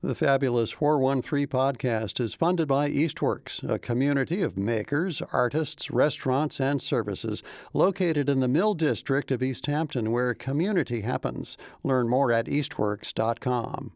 The Fabulous 413 podcast is funded by Eastworks, a community of makers, artists, restaurants, and services located in the Mill District of East Hampton, where community happens. Learn more at eastworks.com.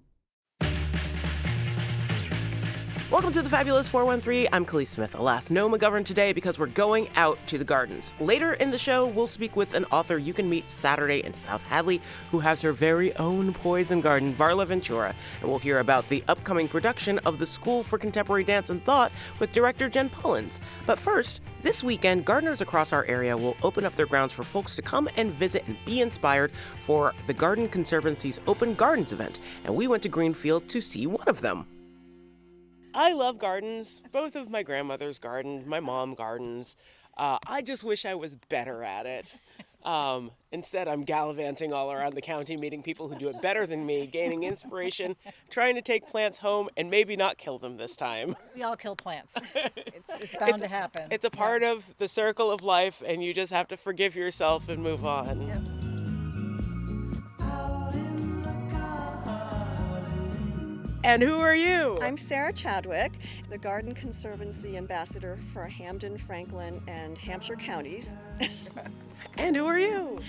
Welcome to the Fabulous 413. I'm Khalees Smith. Alas, no McGovern today because we're going out to the gardens. Later in the show, we'll speak with an author you can meet Saturday in South Hadley who has her very own poison garden, Varla Ventura. And we'll hear about the upcoming production of the School for Contemporary Dance and Thought with director Jen Pullins. But first, this weekend, gardeners across our area will open up their grounds for folks to come and visit and be inspired for the Garden Conservancy's Open Gardens event. And we went to Greenfield to see one of them. I love gardens. Both of my grandmothers gardened, my mom gardens. I just wish I was better at it. Instead, I'm gallivanting all around the county, meeting people who do it better than me, gaining inspiration, trying to take plants home and maybe not kill them this time. We all kill plants. It's bound to happen. It's a part of the circle of life, and you just have to forgive yourself and move on. Yep. And who are you? I'm Sarah Chadwick, the Garden Conservancy Ambassador for Hampden, Franklin, and Hampshire counties. And who are you?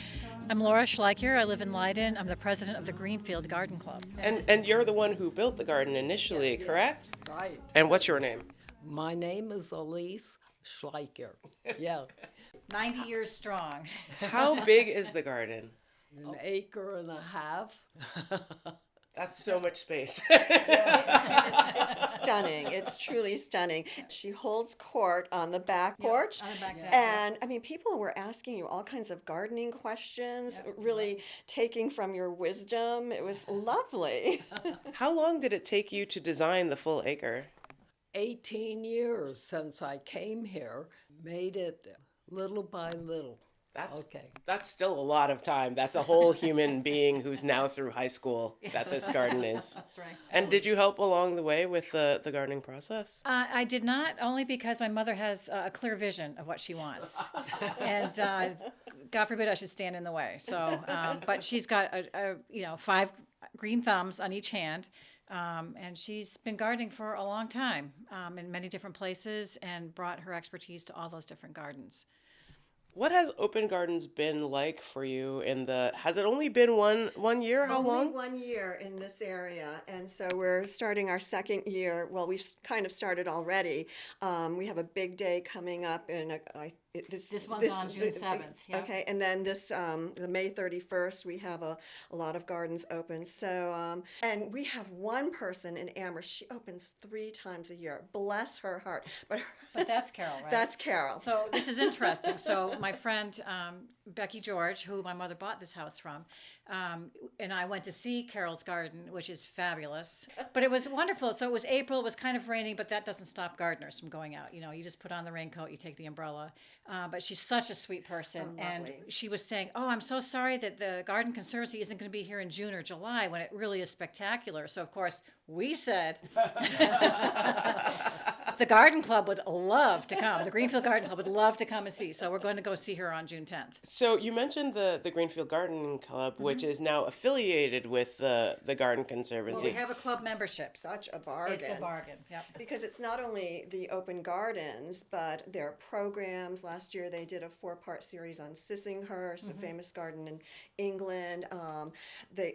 I'm Laura Schleicher. I live in Leiden. I'm the president of the Greenfield Garden Club. And you're the one who built the garden initially, correct? Right. And what's your name? My name is Elise Schleicher. Yeah. 90 years strong. How big is the garden? An acre and a half. That's so much space. It's stunning. It's truly stunning. She holds court on the back porch. On the back deck, And I mean, people were asking you all kinds of gardening questions, really taking from your wisdom. It was lovely. How long did it take you to design the full acre? 18 years since I came here, made it little by little. That's still a lot of time. That's a whole human being who's now through high school that this garden is. That's right. And did you help along the way with the gardening process? I did not, only because my mother has a clear vision of what she wants. And God forbid I should stand in the way. So, but she's got, 5 green thumbs on each hand. And she's been gardening for a long time in many different places and brought her expertise to all those different gardens. What has Open Gardens been like for you has it only been one year? How long? Only 1 year in this area, and so we're starting our second year. Well, we've kind of started already. We have a big day coming up in This one's on June 7th. Yeah. Okay, and then the May 31st, we have a lot of gardens open. So, and we have one person in Amherst. She opens 3 times a year. Bless her heart. But that's Carol, right? That's Carol. So this is interesting. So my friend Becky George, who my mother bought this house from, and I went to see Carol's garden, which is fabulous. But it was wonderful. So it was April. It was kind of raining, but that doesn't stop gardeners from going out. You know, you just put on the raincoat, you take the umbrella. But she's such a sweet person. And she was saying, I'm so sorry that the Garden Conservancy isn't going to be here in June or July when it really is spectacular. So, of course, we said the Garden Club would love to come. The Greenfield Garden Club would love to come and see. So we're going to go see her on June 10th. So you mentioned the Greenfield Garden Club, which is now affiliated with the Garden Conservancy. Well, we have a club membership. Such a bargain. It's a bargain, yep. Because it's not only the open gardens, but there are programs. Last year they did a 4-part series on Sissinghurst, a famous garden in England.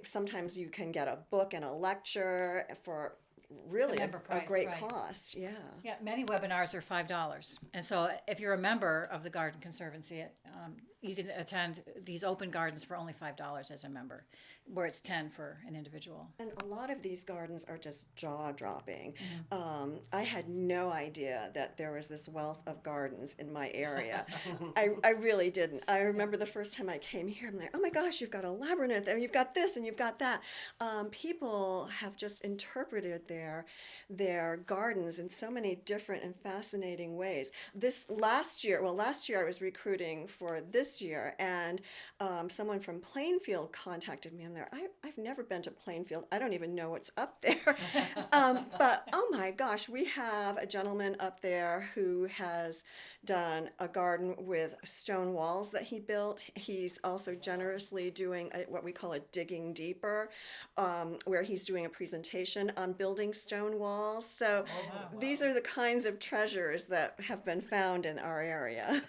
Sometimes you can get a book and a lecture for really a great cost. Yeah, many webinars are $5. And so if you're a member of the Garden Conservancy, you can attend these open gardens for only $5 as a member, where it's $10 for an individual. And a lot of these gardens are just jaw-dropping. I had no idea that there was this wealth of gardens in my area. I really didn't. I remember the first time I came here, I'm like, oh my gosh, you've got a labyrinth, and you've got this, and you've got that. People have just interpreted their gardens in so many different and fascinating ways. Last year I was recruiting for this this year. And someone from Plainfield contacted me. And I've never been to Plainfield. I don't even know what's up there. But oh my gosh, we have a gentleman up there who has done a garden with stone walls that he built. He's also generously doing what we call a digging deeper, where he's doing a presentation on building stone walls. So these are the kinds of treasures that have been found in our area.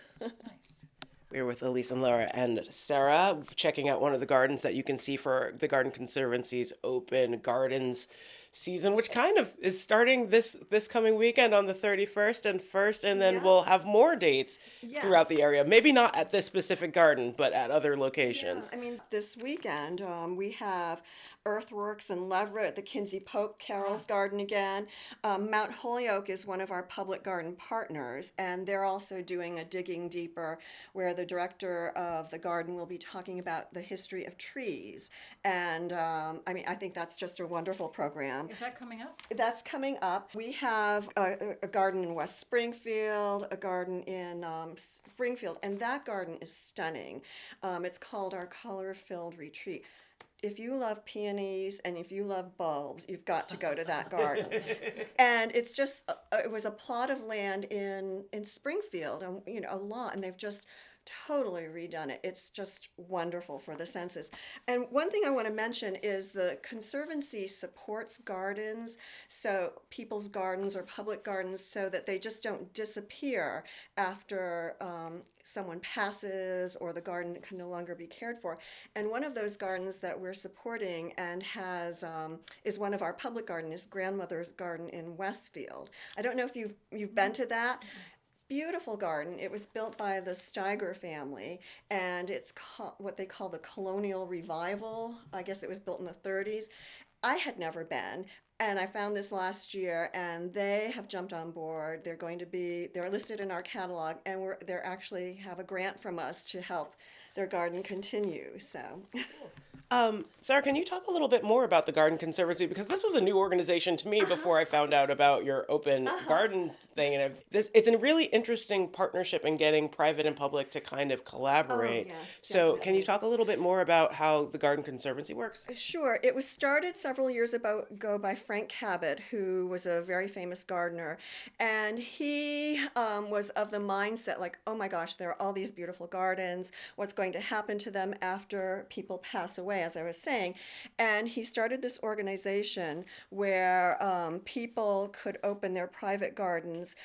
We're with Elise and Laura and Sarah, checking out one of the gardens that you can see for the Garden Conservancy's Open Gardens season, which kind of is starting this coming weekend on the 31st and 1st, and then we'll have more dates throughout the area. Maybe not at this specific garden, but at other locations. Yeah, I mean, this weekend we have Earthworks and Leverett, the Kinsey Pope Carol's Garden again. Mount Holyoke is one of our public garden partners, and they're also doing a digging deeper where the director of the garden will be talking about the history of trees. And I mean, I think that's just a wonderful program. Is that coming up? That's coming up. We have a garden in West Springfield, a garden in Springfield, and that garden is stunning. It's called our Color-Filled Retreat. If you love peonies and if you love bulbs, you've got to go to that garden. And it's just, it was a plot of land in Springfield, and a lot, and they've just totally redone it. It's just wonderful for the senses. And one thing I want to mention is the Conservancy supports gardens, so people's gardens or public gardens, so that they just don't disappear after someone passes or the garden can no longer be cared for. And one of those gardens that we're supporting and has is one of our public gardens, is Grandmother's Garden in Westfield. I don't know if you've been to that. Beautiful garden. It was built by the Steiger family, and it's what they call the Colonial Revival. I guess it was built in the 30s. I had never been, and I found this last year, and they have jumped on board. They're listed in our catalog, and they actually have a grant from us to help their garden continue. So. Sarah, can you talk a little bit more about the Garden Conservancy? Because this was a new organization to me before I found out about your open garden thing. And it's a really interesting partnership in getting private and public to kind of collaborate. Yes, so definitely. can you talk a little bit more about how the Garden Conservancy works? Sure. It was started several years ago by Frank Cabot, who was a very famous gardener. And he was of the mindset like, oh my gosh, there are all these beautiful gardens. What's going to happen to them after people pass away, as I was saying? And he started this organization where people could open their private gardens,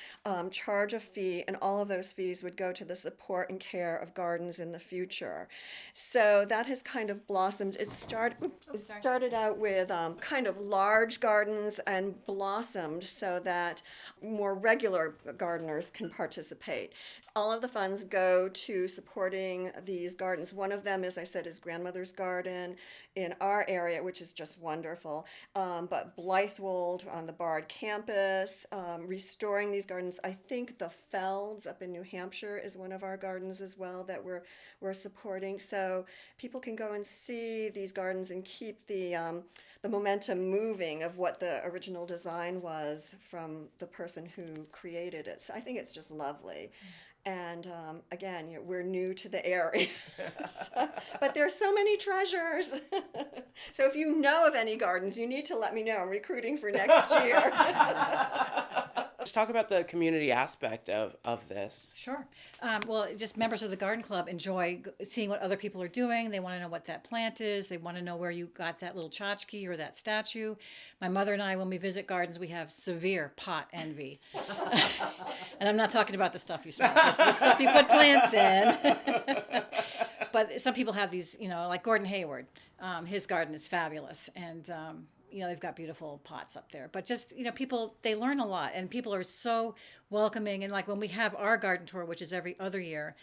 charge a fee, and all of those fees would go to the support and care of gardens in the future. So that has kind of blossomed. It started out with kind of large gardens and blossomed so that more regular gardeners can participate. All of the funds go to supporting these gardens. One of them, as I said, is Grandmother's Garden in our area, which is just wonderful. But Blythewold on the Bard campus, restoring these gardens. I think the Felds up in New Hampshire is one of our gardens as well that we're supporting. So people can go and see these gardens and keep the momentum moving of what the original design was from the person who created it. So I think it's just lovely. And again, we're new to the area, but there's so many treasures. So if you know of any gardens, you need to let me know. I'm recruiting for next year. Let's talk about the community aspect of this. Sure. Well, just members of the garden club enjoy seeing what other people are doing. They want to know what that plant is. They want to know where you got that little tchotchke or that statue. My mother and I, when we visit gardens, we have severe pot envy. And I'm not talking about the stuff you smell. It's the stuff you put plants in. But some people have these, like Gordon Hayward. His garden is fabulous. And they've got beautiful pots up there. But just, people, they learn a lot. And people are so welcoming. And like when we have our garden tour, which is every other year,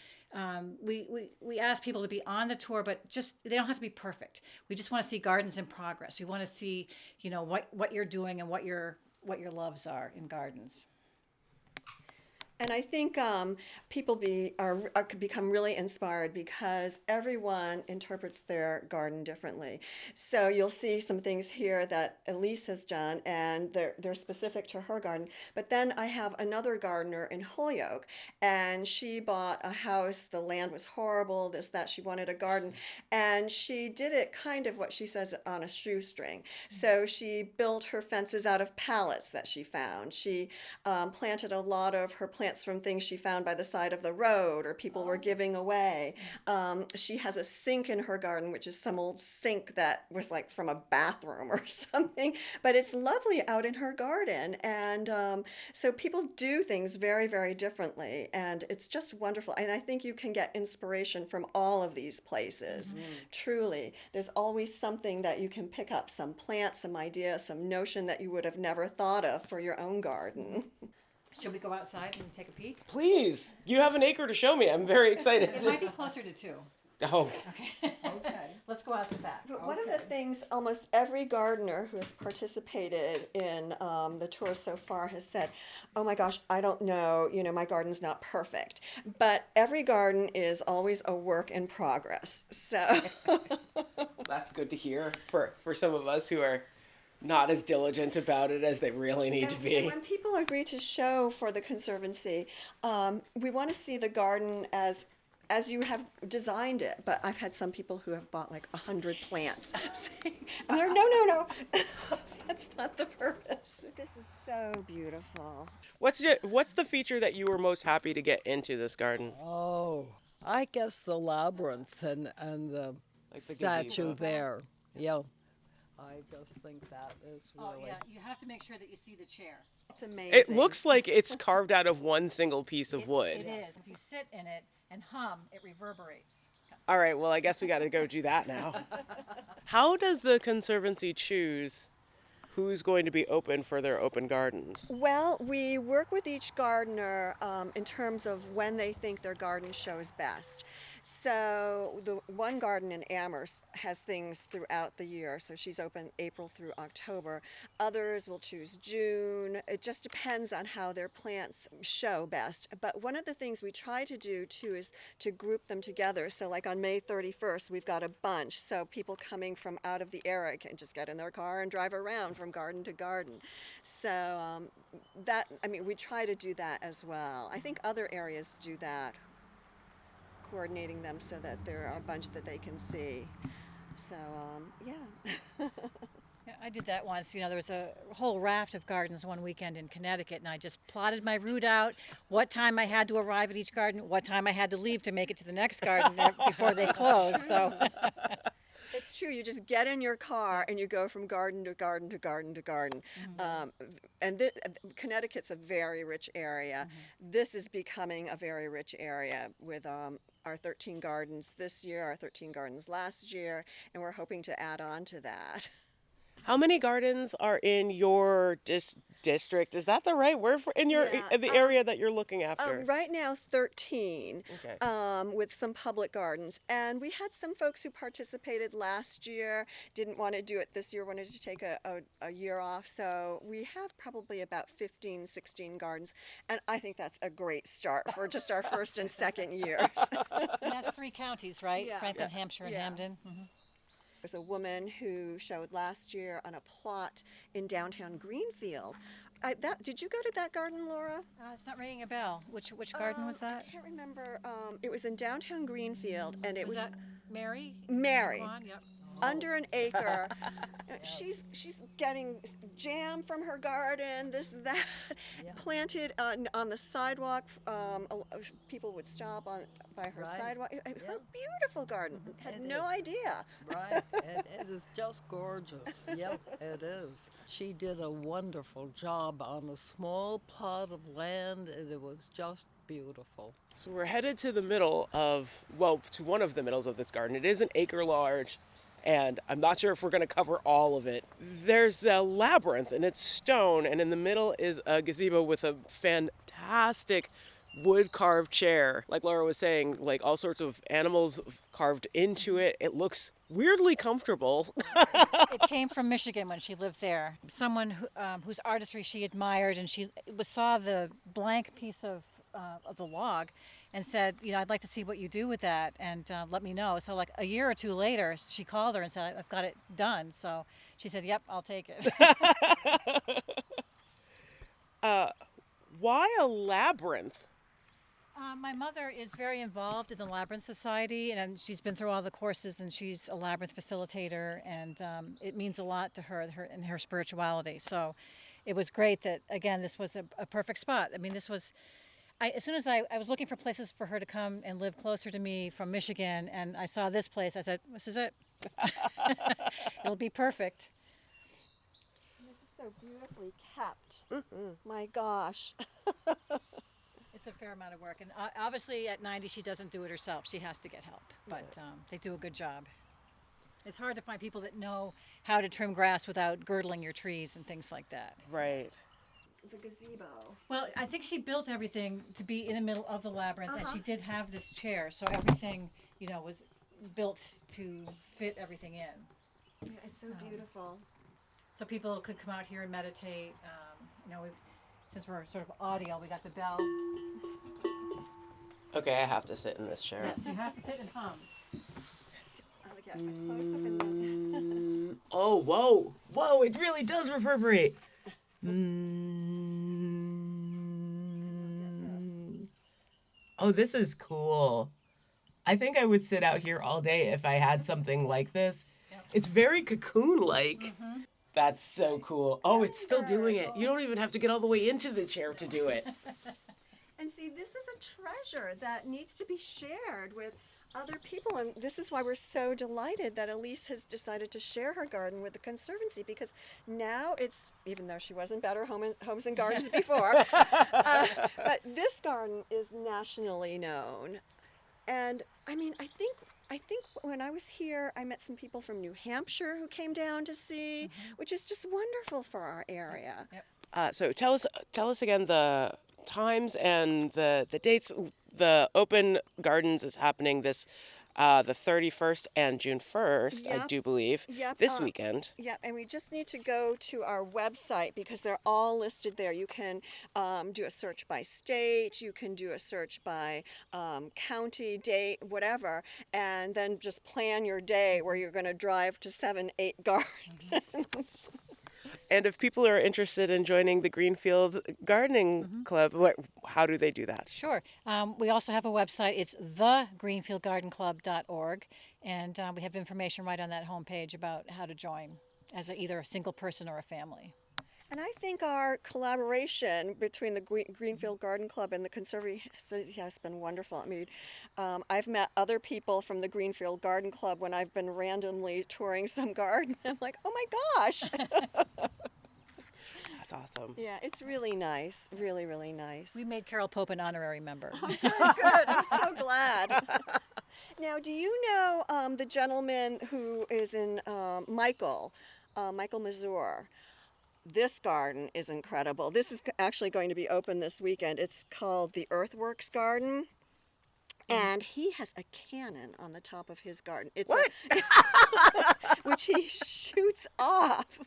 we ask people to be on the tour, but just, they don't have to be perfect. We just want to see gardens in progress. We want to see, what you're doing and what your loves are in gardens. And I think people could become really inspired because everyone interprets their garden differently. So you'll see some things here that Elise has done, and they're specific to her garden. But then I have another gardener in Holyoke, and she bought a house. The land was horrible, this, that. She wanted a garden. And she did it kind of what she says on a shoestring. So she built her fences out of pallets that she found. She planted a lot of her plants from things she found by the side of the road or people were giving away. She has a sink in her garden, which is some old sink that was like from a bathroom or something, but it's lovely out in her garden. And so people do things very, very differently, and it's just wonderful. And I think you can get inspiration from all of these places. Truly, there's always something that you can pick up, some plant, some idea, some notion that you would have never thought of for your own garden. Should we go outside and take a peek? Please, you have an acre to show me. I'm very excited. It might be closer to 2. Oh, Okay. Let's go out to that. But one of the things almost every gardener who has participated in the tour so far has said, oh my gosh, I don't know, my garden's not perfect. But every garden is always a work in progress. So that's good to hear for some of us who are not as diligent about it as they really need to And be. when people agree to show for the Conservancy, we want to see the garden as you have designed it. But I've had some people who have bought like 100 plants saying, and they're, no, that's not the purpose. This is so beautiful. What's the feature that you were most happy to get into this garden? Oh, I guess the labyrinth and the Like the statue gazebo. there. Yeah. I just think that is Oh, really. yeah. You have to make sure that you see the chair. It's amazing. It looks like it's carved out of one single piece of wood. It is. If you sit in it and hum, it reverberates. All right, well, I guess we got to go do that now. How does the Conservancy choose who's going to be open for their open gardens? Well, we work with each gardener in terms of when they think their garden shows best. So the one garden in Amherst has things throughout the year, so she's open April through October. Others will choose June. It just depends on how their plants show best. But one of the things we try to do too is to group them together. So like on May 31st, we've got a bunch, so people coming from out of the area can just get in their car and drive around from garden to garden. So we try to do that as well. I think other areas do that, coordinating them so that there are a bunch that they can see. So, yeah. Yeah, I did that once. There was a whole raft of gardens one weekend in Connecticut, and I just plotted my route out, what time I had to arrive at each garden, what time I had to leave to make it to the next garden before they closed. So It's true. You just get in your car and you go from garden to garden to garden to garden. Connecticut's a very rich area. This is becoming a very rich area with our 13 gardens this year, our 13 gardens last year, and we're hoping to add on to that. How many gardens are in your district? Is that the right word for in the area that you're looking after? Right now, 13, Okay. with some public gardens. And we had some folks who participated last year, didn't want to do it this year, wanted to take a year off. So we have probably about 15, 16 gardens. And I think that's a great start for just our first and second years. and that's 3 counties, right? Yeah. Franklin, Hampshire, and Yeah. Hamden. There's a woman who showed last year on a plot in downtown Greenfield. Did you go to that garden, Laura? It's not ringing a bell. Which garden was that? I can't remember. It was in downtown Greenfield, and it was that Mary? Mary. Swan? Yep. Under an acre. She's getting jam from her garden, this, that, planted on the sidewalk. People would stop by her Right. sidewalk. Her Yeah. beautiful garden. Had It no is. idea. Right. It is just gorgeous. Yep, it is. She did a wonderful job on a small plot of land, and it was just beautiful. So we're headed to the to one of the middles of this garden. It is an acre large, and I'm not sure if we're going to cover all of it. There's the labyrinth, and it's stone, and in the middle is a gazebo with a fantastic wood-carved chair. Like Laura was saying, like all sorts of animals carved into it. It looks weirdly comfortable. It came from Michigan when she lived there. Someone whose artistry she admired, and she saw the blank piece of of the log, and said, I'd like to see what you do with that, and let me know. So like a year or two later, she called her and said, I've got it done. So she said, yep, I'll take it. Why a labyrinth? My mother is very involved in the Labyrinth Society, and she's been through all the courses, and she's a labyrinth facilitator, and it means a lot to her and her spirituality. So it was great that, again, this was a perfect spot. I mean, this was, as soon as I was looking for places for her to come and live closer to me from Michigan, and I saw this place, I said, this is it. It'll be perfect. This is so beautifully kept. My gosh. It's a fair amount of work, and obviously at 90 she doesn't do it herself. She has to get help, but they do a good job. It's hard to find people that know how to trim grass without girdling your trees and things like that. Right. The gazebo. Well, I think she built everything to be in the middle of the labyrinth, and she did have this chair, so everything, was built to fit everything in. Yeah, it's so beautiful. So people could come out here and meditate. Since we're sort of audio, we got the bell. Okay, I have to sit in this chair. Yes, you have to sit and hum. I'll get a close up in Oh, whoa. Whoa, it really does reverberate. Oh, this is cool. I think I would sit out here all day if I had something like this. Yep. It's very cocoon-like. That's so cool. Oh, it's still doing it. You don't even have to get all the way into the chair to do it. And see, this is a treasure that needs to be shared with other people. And this is why we're so delighted that Elise has decided to share her garden with the Conservancy, because now it's, even though she was in Better Homes and Gardens before, but this garden is nationally known. And I mean, I think when I was here, I met some people from New Hampshire who came down to see, which is just wonderful for our area. Yep. So tell us again the times and the dates. The Open Gardens is happening this the 31st and June 1st, I Yep. do believe, Yep, this weekend. Yeah, and we just need to go to our website because they're all listed there. You can do a search by state, you can do a search by county, date, whatever, and then just plan your day where you're going to drive to 7-8 gardens. And if people are interested in joining the Greenfield Gardening Club, how do they do that? Sure. We also have a website. It's thegreenfieldgardenclub.org, and we have information right on that homepage about how to join as either a single person or a family. And I think our collaboration between the Greenfield Garden Club and the Conservancy has been wonderful. I mean, I've met other people from the Greenfield Garden Club when I've been randomly touring some garden. I'm like, oh my gosh. That's awesome. Yeah, it's really nice. Really, really nice. We made Carol Pope an honorary member. Good. I'm so glad. Now, do you know the gentleman who is in Michael Mazur? This garden is incredible. This is actually going to be open this weekend. It's called the Earthworks Garden. And he has a cannon on the top of his garden. It's which he shoots off.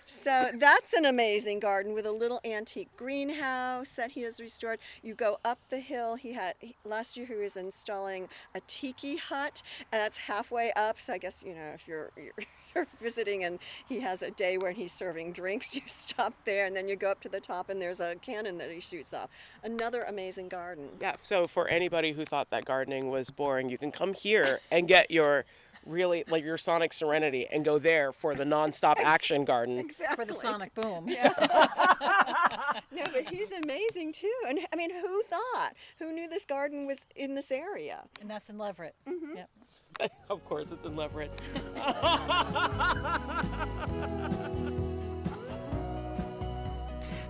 So that's an amazing garden with a little antique greenhouse that he has restored. You go up the hill. Last year he was installing a tiki hut, and that's halfway up. So I guess, if you're visiting and he has a day when he's serving drinks, you stop there and then you go up to the top and there's a cannon that he shoots off. Another amazing garden. Yeah, so for anybody who thought that gardening was boring, you can come here and get your your sonic serenity and go there for the nonstop action garden. Exactly. For the sonic boom. No, but he's amazing too. And I mean, who thought? Who knew this garden was in this area? And that's in Leverett. Yep. Of course, it's in Leverett.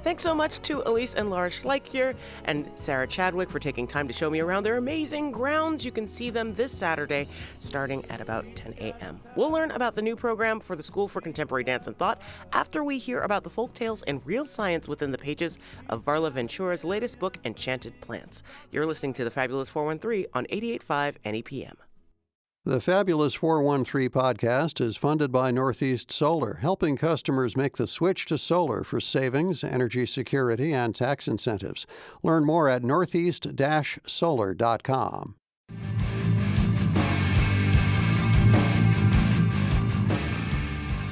Thanks so much to Elise and Laura Schleicher and Sarah Chadwick for taking time to show me around their amazing grounds. You can see them this Saturday starting at about 10 a.m. We'll learn about the new program for the School for Contemporary Dance and Thought after we hear about the folk tales and real science within the pages of Varla Ventura's latest book, Enchanted Plants. You're listening to The Fabulous 413 on 88.5 NEPM. The Fabulous 413 podcast is funded by Northeast Solar, helping customers make the switch to solar for savings, energy security, and tax incentives. Learn more at northeast-solar.com.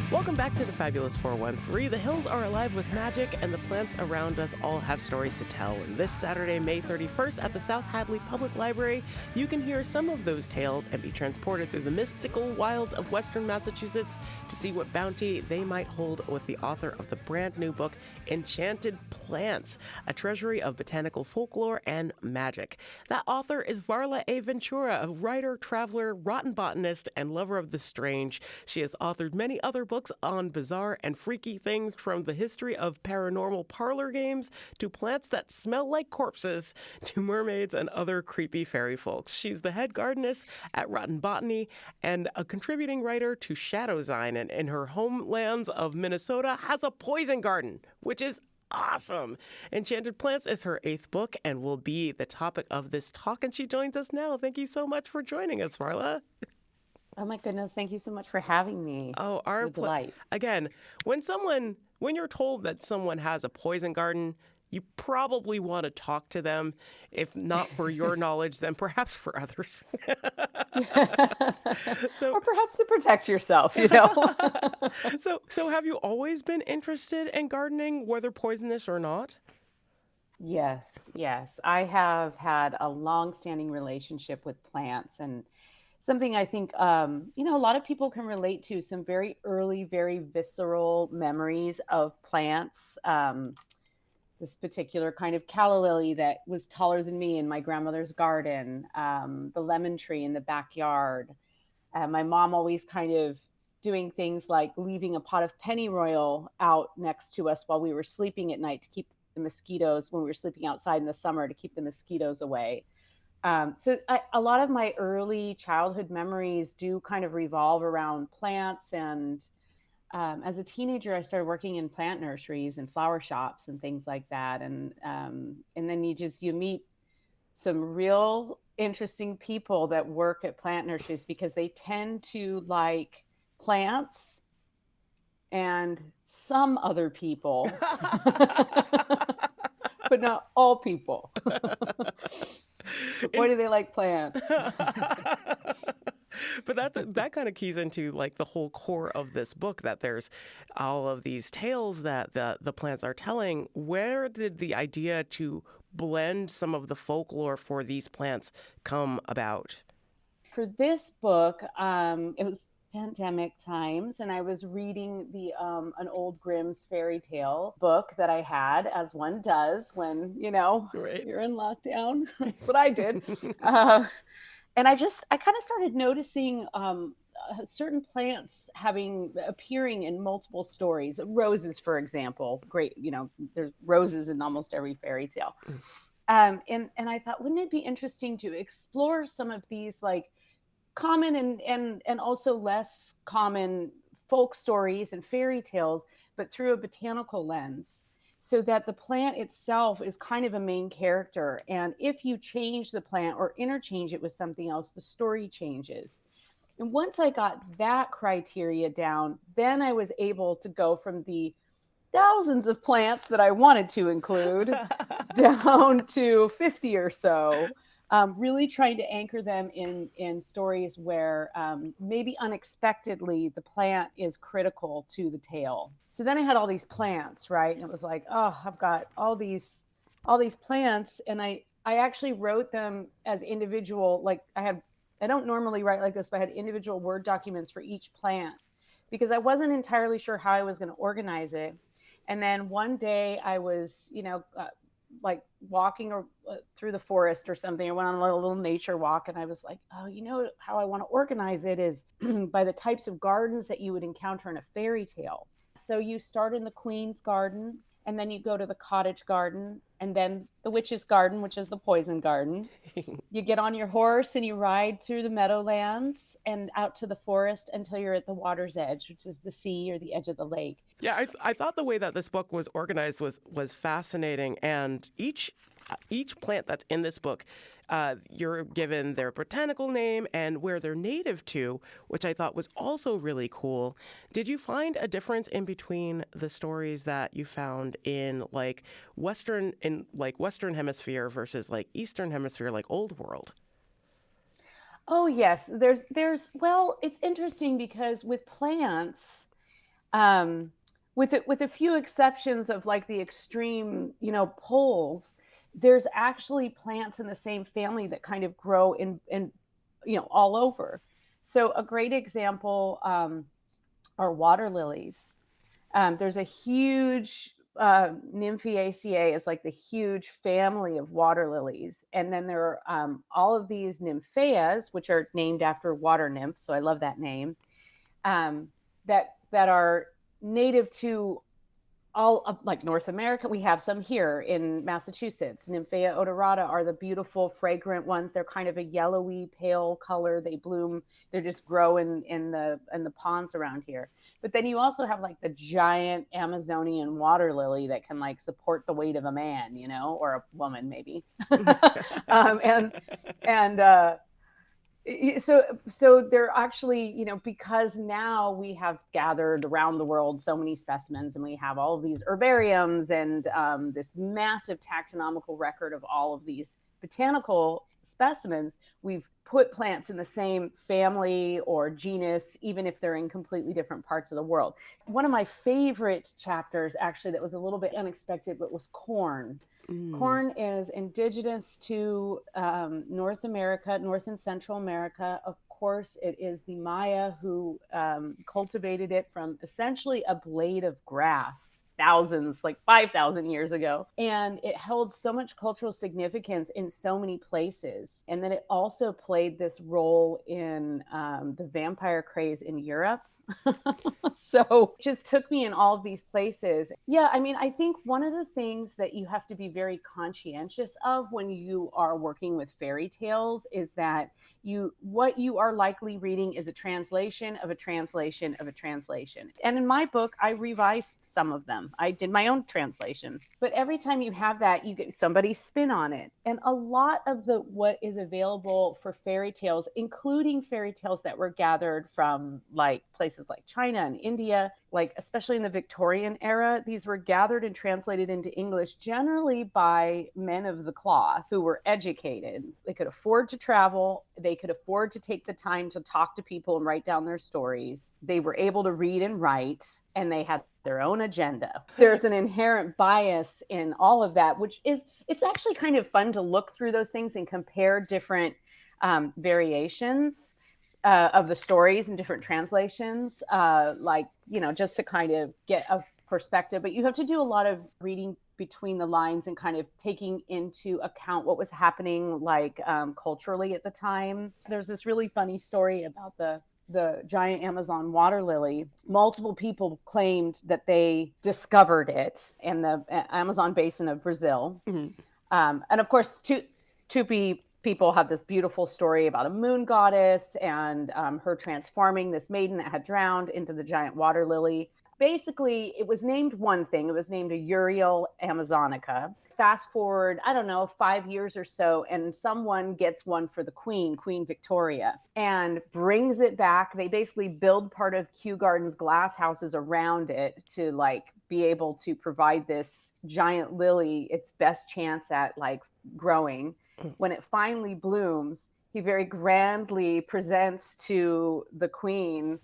Welcome back to the Fabulous 413. The hills are alive with magic, and the plants around us all have stories to tell. And this Saturday, May 31st, at the South Hadley Public Library, you can hear some of those tales and be transported through the mystical wilds of Western Massachusetts to see what bounty they might hold with the author of the brand new book, Enchanted Plants, a treasury of botanical folklore and magic. That author is Varla A. Ventura, a writer, traveler, rotten botanist, and lover of the strange. She has authored many other books on bizarre and freaky things, from the history of paranormal parlor games to plants that smell like corpses to mermaids and other creepy fairy folks. She's the head gardenist at Rotten Botany and a contributing writer to Shadowzine, and in her homelands of Minnesota has a poison garden, which is awesome. Enchanted Plants is her 8th book and will be the topic of this talk, and she joins us now. Thank you so much for joining us, Varla. Oh my goodness, thank you so much for having me. Oh, our delight. Again, when you're told that someone has a poison garden, you probably want to talk to them. If not for your knowledge, then perhaps for others. Or perhaps to protect yourself, you know. So have you always been interested in gardening, whether poisonous or not? Yes. I have had a long-standing relationship with plants, and something I think, a lot of people can relate to, some very early, very visceral memories of plants. This particular kind of calla lily that was taller than me in my grandmother's garden, the lemon tree in the backyard. My mom always kind of doing things like leaving a pot of pennyroyal out next to us while we were sleeping at night to keep the mosquitoes, when we were sleeping outside in the summer, to keep the mosquitoes away. So a lot of my early childhood memories do kind of revolve around plants. And as a teenager, I started working in plant nurseries and flower shops and things like that. And then you meet some real interesting people that work at plant nurseries, because they tend to like plants and some other people, but not all people. Why do they like plants? But that kind of keys into like the whole core of this book, that there's all of these tales that the plants are telling. Where did the idea to blend some of the folklore for these plants come about? For this book, it was pandemic times, and I was reading an old Grimm's fairy tale book that I had, as one does when Right. you're in lockdown. That's what I did. And I kind of started noticing certain plants appearing in multiple stories. Roses, for example, great. There's roses in almost every fairy tale. And I thought, wouldn't it be interesting to explore some of these like common and also less common folk stories and fairy tales, but through a botanical lens, so that the plant itself is kind of a main character. And if you change the plant or interchange it with something else, the story changes. And once I got that criteria down, then I was able to go from the thousands of plants that I wanted to include down to 50 or so. Really trying to anchor them in stories where maybe unexpectedly the plant is critical to the tale. So then I had all these plants, right? And it was like, oh, I've got all these plants, and I actually wrote them as individual. Like I don't normally write like this, but I had individual Word documents for each plant, because I wasn't entirely sure how I was going to organize it. And then one day I was, like walking through the forest or something. I went on a little nature walk, and I was like, oh, how I want to organize it is by the types of gardens that you would encounter in a fairy tale. So you start in the Queen's garden, and then you go to the cottage garden, and then the witch's garden, which is the poison garden. You get on your horse and you ride through the meadowlands and out to the forest until you're at the water's edge, which is the sea or the edge of the lake. Yeah, I thought the way that this book was organized was fascinating, and each plant that's in this book, you're given their botanical name and where they're native to, which I thought was also really cool. Did you find a difference in between the stories that you found in Western Hemisphere versus like Eastern Hemisphere, like Old World? Oh yes, well, it's interesting because with plants, um, with a few exceptions of like the extreme, poles, there's actually plants in the same family that kind of grow in all over. So a great example are water lilies. There's a huge Nymphaceae is like the huge family of water lilies, and then there are all of these nymphaeas, which are named after water nymphs. So I love that name. That are native to all of like North America. We have some here in Massachusetts. Nymphea odorata are the beautiful, fragrant ones. They're kind of a yellowy, pale color. They bloom. They just grow in the ponds around here. But then you also have like the giant Amazonian water lily that can like support the weight of a man, or a woman maybe. And so they're actually, because now we have gathered around the world so many specimens, and we have all of these herbariums and this massive taxonomical record of all of these botanical specimens. We've put plants in the same family or genus, even if they're in completely different parts of the world. One of my favorite chapters, actually, that was a little bit unexpected, but was corn. Corn is indigenous to North America, North and Central America. Of course, it is the Maya who cultivated it from essentially a blade of grass, like 5,000 years ago. And it held so much cultural significance in so many places. And then it also played this role in the vampire craze in Europe. So it just took me in all of these places. Yeah, I mean, I think one of the things that you have to be very conscientious of when you are working with fairy tales is that what you are likely reading is a translation of a translation of a translation. And in my book, I revised some of them. I did my own translation. But every time you have that, you get somebody's spin on it. And a lot of what is available for fairy tales, including fairy tales that were gathered from like places like China and India, like especially in the Victorian era, these were gathered and translated into English generally by men of the cloth who were educated. They could afford to travel. They could afford to take the time to talk to people and write down their stories. They were able to read and write, and they had their own agenda. There's an inherent bias in all of that, it's actually kind of fun to look through those things and compare different variations of the stories and different translations, just to kind of get a perspective. But you have to do a lot of reading between the lines and kind of taking into account what was happening culturally at the time. There's this really funny story about the giant Amazon water lily. Multiple people claimed that they discovered it in the Amazon basin of Brazil. Mm-hmm. And of course, Tupi people have this beautiful story about a moon goddess and her transforming this maiden that had drowned into the giant water lily. Basically, it was named one thing. It was named a Uriel amazonica. Fast forward, 5 years or so, and someone gets one for the Queen Victoria, and brings it back. They basically build part of Kew Gardens glass houses around it to be able to provide this giant lily its best chance at growing. When it finally blooms, he very grandly presents to the Queen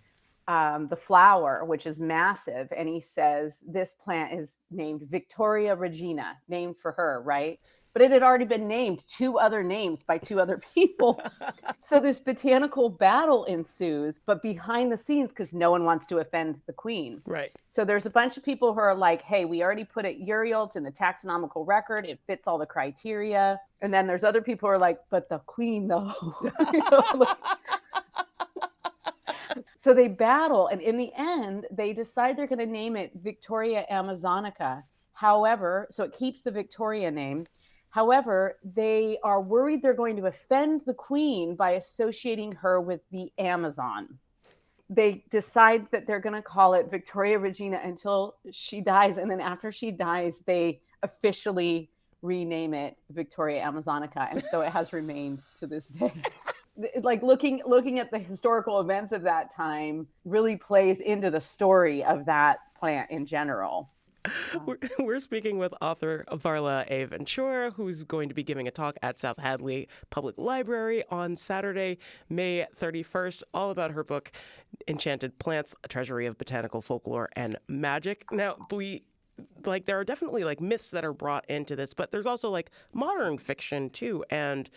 the flower, which is massive. And he says, this plant is named Victoria Regina, named for her, right? But it had already been named 2 other names by 2 other people. So this botanical battle ensues, but behind the scenes, because no one wants to offend the Queen. Right. So there's a bunch of people who are like, hey, we already put it Uriel, it's in the taxonomical record, it fits all the criteria. And then there's other people who are like, but the Queen though. So they battle, and in the end, they decide they're going to name it Victoria Amazonica. However, so it keeps the Victoria name. However, they are worried they're going to offend the Queen by associating her with the Amazon. they decide that they're going to call it Victoria Regina until she dies. And then after she dies, they officially rename it Victoria Amazonica. And so it has remained to this day. Like looking at the historical events of that time really plays into the story of that plant in general. We're speaking with author Varla A. Ventura, who's going to be giving a talk at South Hadley Public Library on Saturday, May 31st, all about her book, Enchanted Plants, A Treasury of Botanical Folklore and Magic. Now, there are definitely like myths that are brought into this, but there's also like modern fiction too, and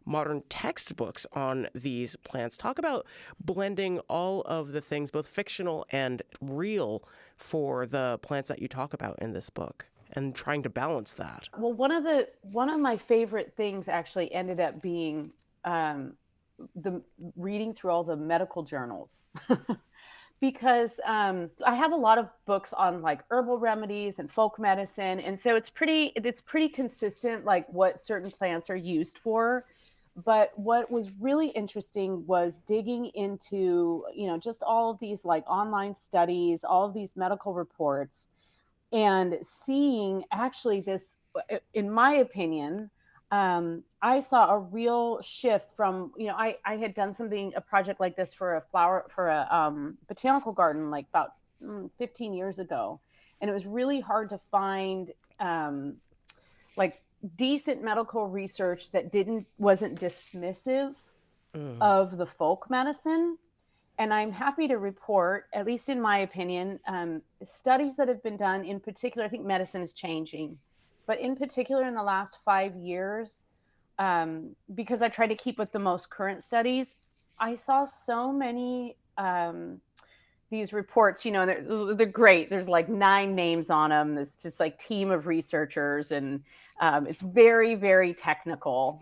modern textbooks on these plants. Talk about blending all of the things, both fictional and real, for the plants that you talk about in this book, and trying to balance that. Well, one of my favorite things actually ended up being the reading through all the medical journals. Because I have a lot of books on like herbal remedies and folk medicine, and so it's pretty consistent, like what certain plants are used for. But what was really interesting was digging into, just all of these like online studies, all of these medical reports, and seeing actually this, in my opinion, I saw a real shift from, I had done a project like this for a botanical garden, like about 15 years ago. And it was really hard to find, decent medical research that wasn't dismissive of the folk medicine. And I'm happy to report, at least in my opinion, studies that have been done in particular. I think medicine is changing, but in particular in the last 5 years, because I try to keep with the most current studies, I saw so many these reports, they're great. There's like 9 names on them. There's just like team of researchers, and it's very, very technical.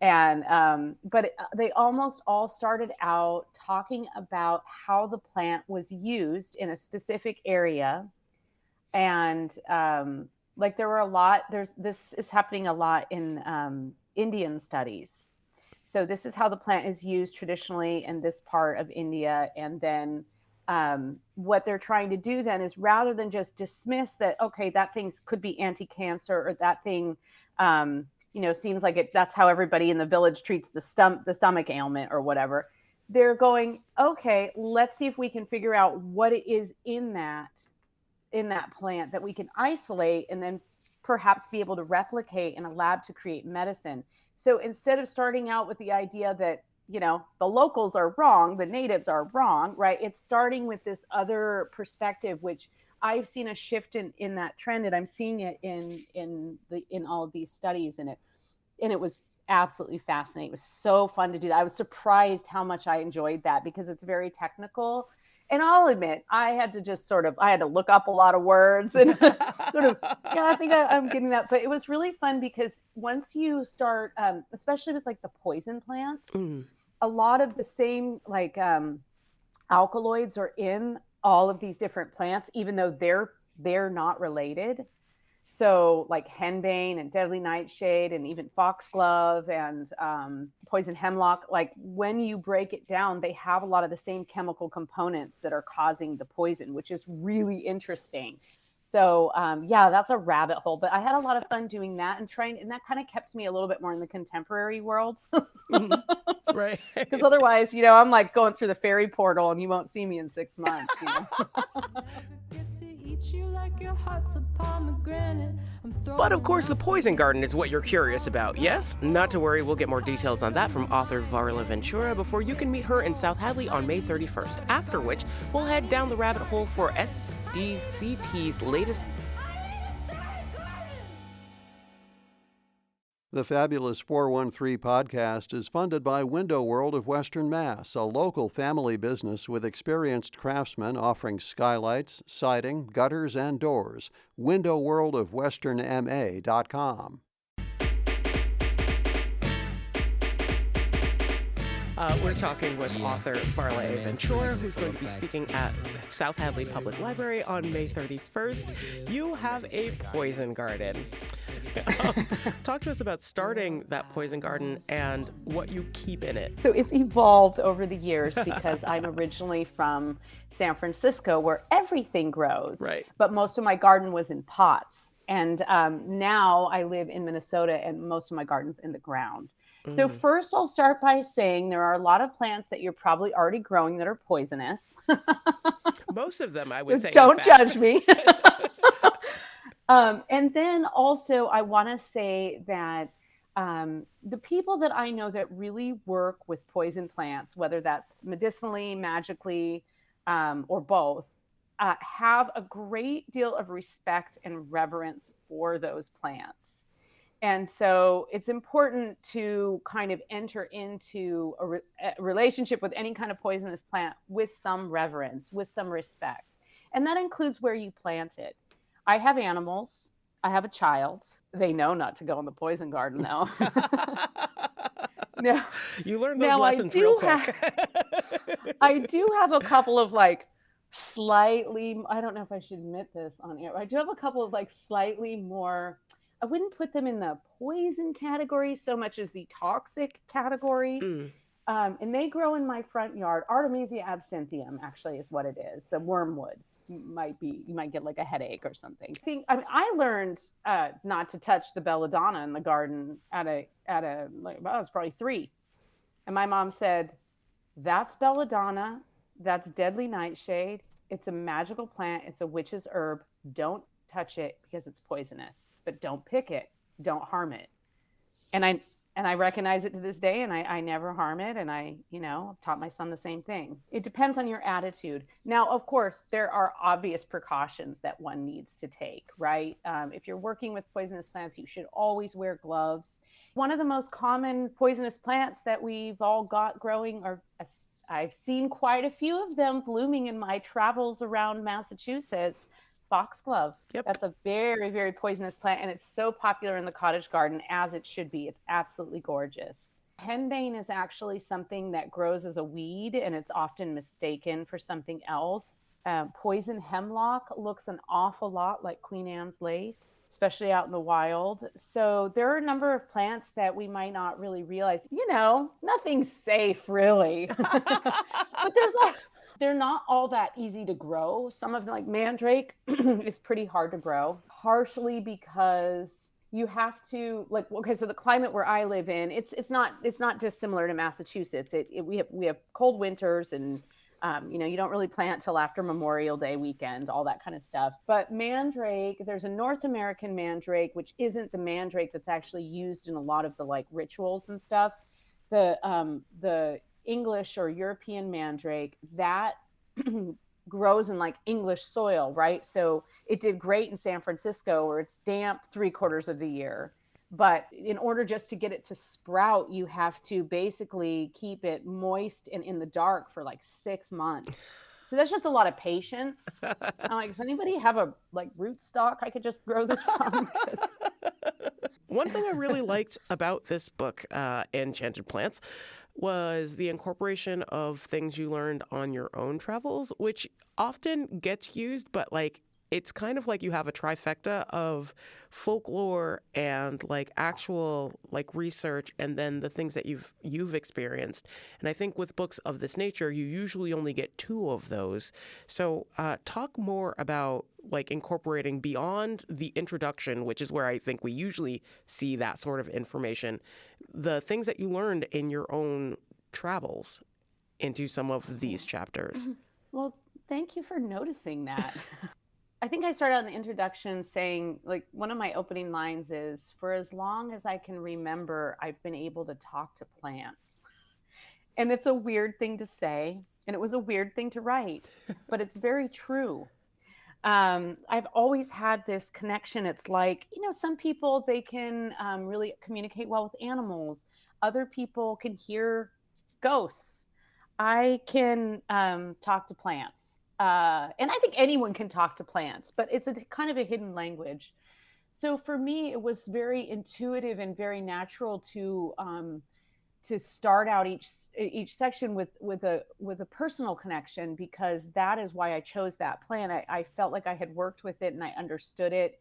And but they almost all started out talking about how the plant was used in a specific area. And there were a lot, this is happening a lot in Indian studies. So this is how the plant is used traditionally in this part of India. And then what they're trying to do then is, rather than just dismiss that, okay, that thing could be anti-cancer, or that thing, seems like that's how everybody in the village treats the stomach ailment or whatever. They're going, okay, let's see if we can figure out what it is in that plant that we can isolate and then perhaps be able to replicate in a lab to create medicine. So instead of starting out with the idea that, the locals are wrong, the natives are wrong, right? It's starting with this other perspective, which I've seen a shift in that trend, and I'm seeing it in all of these studies, and it was absolutely fascinating. It was so fun to do that. I was surprised how much I enjoyed that, because it's very technical. And I'll admit, I had to look up a lot of words and I think I'm getting that. But it was really fun, because once you start, especially with like the poison plants, a lot of the same alkaloids are in all of these different plants, even though they're not related. So like henbane and deadly nightshade and even foxglove and poison hemlock, like when you break it down, they have a lot of the same chemical components that are causing the poison, which is really interesting. So that's a rabbit hole, but I had a lot of fun doing that and that kind of kept me a little bit more in the contemporary world. Right. Because otherwise, I'm like going through the fairy portal and you won't see me in 6 months. But of course, the poison garden is what you're curious about, yes? Not to worry, we'll get more details on that from author Varla Ventura before you can meet her in South Hadley on May 31st, after which we'll head down the rabbit hole for SDCT's latest. The Fabulous 413 podcast is funded by Window World of Western Mass, a local family business with experienced craftsmen offering skylights, siding, gutters, and doors. WindowWorldOfWesternMA.com. We're talking with author Varla A. Ventura, who's going to be speaking at South Hadley Public Library on May 31st. You have a poison garden. Talk to us about starting that poison garden and what you keep in it. So it's evolved over the years because I'm originally from San Francisco, where everything grows. Right. But most of my garden was in pots. And now I live in Minnesota, and most of my garden's in the ground. So first, I'll start by saying there are a lot of plants that you're probably already growing that are poisonous. Most of them, I would say. Don't judge me. And then also, I want to say that the people that I know that really work with poison plants, whether that's medicinally, magically, or both, have a great deal of respect and reverence for those plants. And so it's important to kind of enter into a relationship with any kind of poisonous plant with some reverence, with some respect. And that includes where you plant it. I have animals. I have a child. They know not to go in the poison garden, though. Now, you learned those lessons real quick. I do have a couple of slightly, I don't know if I should admit this on air. I do have a couple of slightly more, I wouldn't put them in the poison category so much as the toxic category. And they grow in my front yard. Artemisia absinthium actually is what it is, the wormwood. You might get a headache or something. I learned not to touch the belladonna in the garden at I was probably 3. And my mom said, "That's belladonna. That's deadly nightshade. It's a magical plant. It's a witch's herb. Don't touch it because it's poisonous, but don't pick it. Don't harm it." And I recognize it to this day, and I never harm it. And I've taught my son the same thing. It depends on your attitude. Now, of course, there are obvious precautions that one needs to take, right? If you're working with poisonous plants, you should always wear gloves. One of the most common poisonous plants that we've all got growing I've seen quite a few of them blooming in my travels around Massachusetts. Foxglove. Yep. That's a very, very poisonous plant, and it's so popular in the cottage garden, as it should be. It's absolutely gorgeous. Henbane is actually something that grows as a weed, and it's often mistaken for something else. Poison hemlock looks an awful lot like Queen Anne's lace, especially out in the wild. So there are a number of plants that we might not really realize. Nothing's safe, really. But they're not all that easy to grow. Some of them, like mandrake, is pretty hard to grow, partially because you have to so the climate where I live in, it's not dissimilar to Massachusetts. We have cold winters, and you don't really plant till after Memorial Day weekend, all that kind of stuff. But mandrake, there's a North American mandrake, which isn't the mandrake that's actually used in a lot of the rituals and stuff. The English or European mandrake that grows in English soil, right? So it did great in San Francisco, where it's damp 3/4 of the year. But in order just to get it to sprout, you have to basically keep it moist and in the dark for 6 months. So that's just a lot of patience. I'm does anybody have a root stock I could just grow this from? One thing I really liked about this book, Enchanted Plants, was the incorporation of things you learned on your own travels, which often gets used, but it's kind of like you have a trifecta of folklore and actual research, and then the things that you've experienced. And I think with books of this nature, you usually only get 2 of those. So talk more about incorporating beyond the introduction, which is where I think we usually see that sort of information, the things that you learned in your own travels into some of these chapters. Well, thank you for noticing that. I think I started on the introduction saying, one of my opening lines is, "For as long as I can remember, I've been able to talk to plants." And it's a weird thing to say, and it was a weird thing to write, but it's very true. I've always had this connection. It's some people, they can really communicate well with animals. Other people can hear ghosts. I can talk to plants. And I think anyone can talk to plants, but it's a kind of a hidden language. So for me, it was very intuitive and very natural to start out each section with a personal connection, because that is why I chose that plant. I felt like I had worked with it and I understood it.